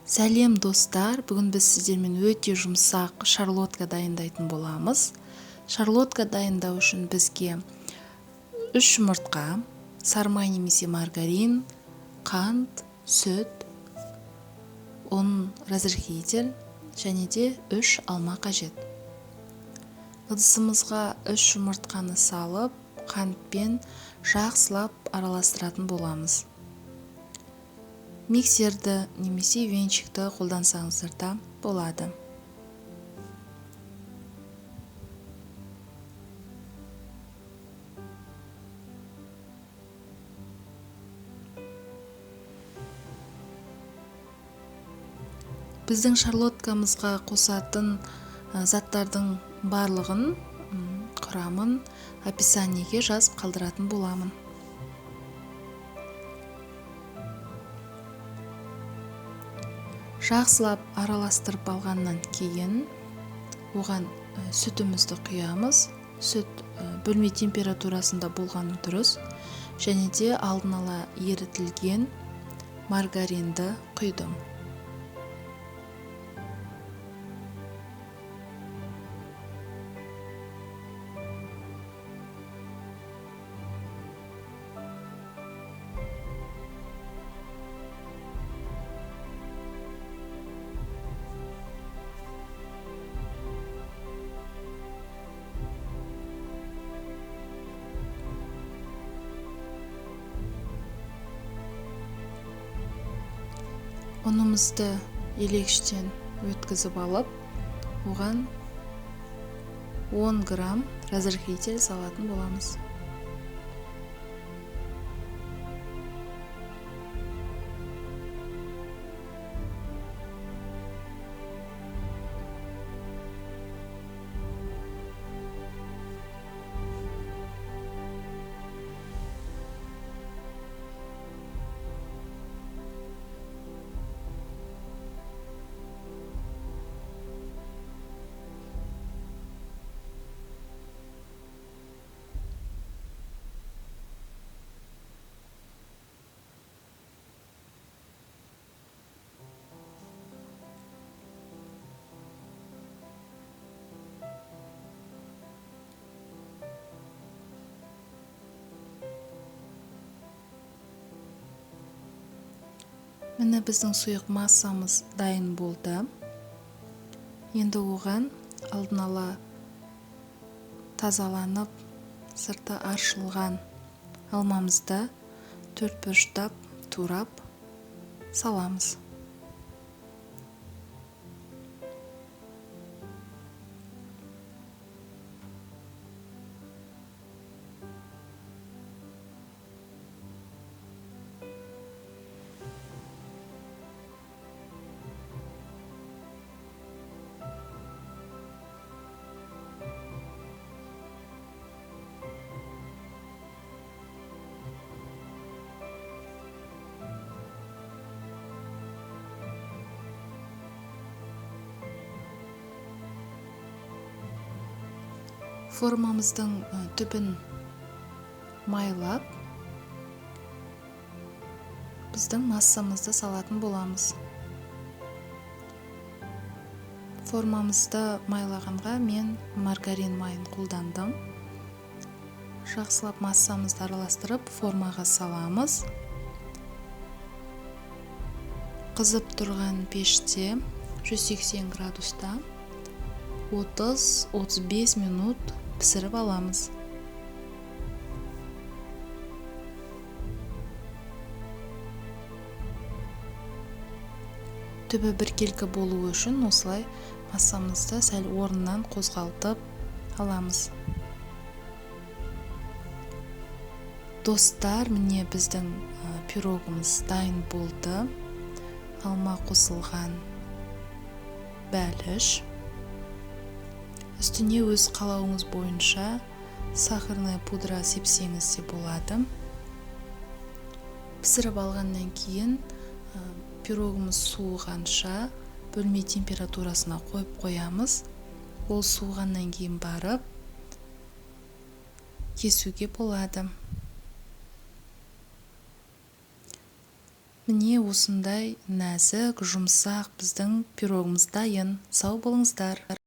Сәлем достар, бүгін біз сіздермен өте жұмсақ шарлотка дайындайтын боламыз. Шарлотка дайындау үшін бізге 3 жұмыртқа, сары май немесе маргарин, қант, сүт, ұн, разрыхитель және де 3 алма қажет. Ыдысымызға 3 жұмыртқаны салып, қантпен жақсылап араластыратын боламыз. Миксерді немесе венчикті қолдансаңыздар да болады. Біздің шарлоткамызға қосатын заттардың барлығын құрамын описаниеге жазып қалдыратын боламын. Жақсылап араластырып алғаннан кейін оған сүтімізді құямыз. Сүт бөлме температурасында болғаны дұрыс, және де алдын ала ерітілген маргаринді құйдым. Ұнымызды елегіштен өткізіп алып, оған 10 грамм разрыхитель салатын боламыз. Міне біздің сұйық массамыз дайын болды. Енді оған алдын ала тазаланып, сырты аршылған алмамызды 4 бұрыштап турап саламыз. Формамыздың түбін майлап, біздің массамызды салатын боламыз. Формамызды майлағанға мен маргарин майын қолдандым. Жақсылап массамызды араластырып, формаға саламыз. Қызып тұрған пеште 180 градуста 30-35 минут пісіріп аламыз. Түбі біркелкі болу үшін осылай массамызды сәл орнынан қозғалтып аламыз. Достар, міне біздің пирогымыз дайын болды. Алма қосылған бәліш. Үстіне өз қалауыңыз бойынша сахарная пудра сепсеңіз де болады. Пісіріп алғаннан кейін пирогымыз суығанша бөлме температурасына қойып қоямыз. Ол суығаннан кейін барып кесуге болады. міне осындай нәзік жұмсақ біздің пирогымыз дайын. Сау болыңыздар.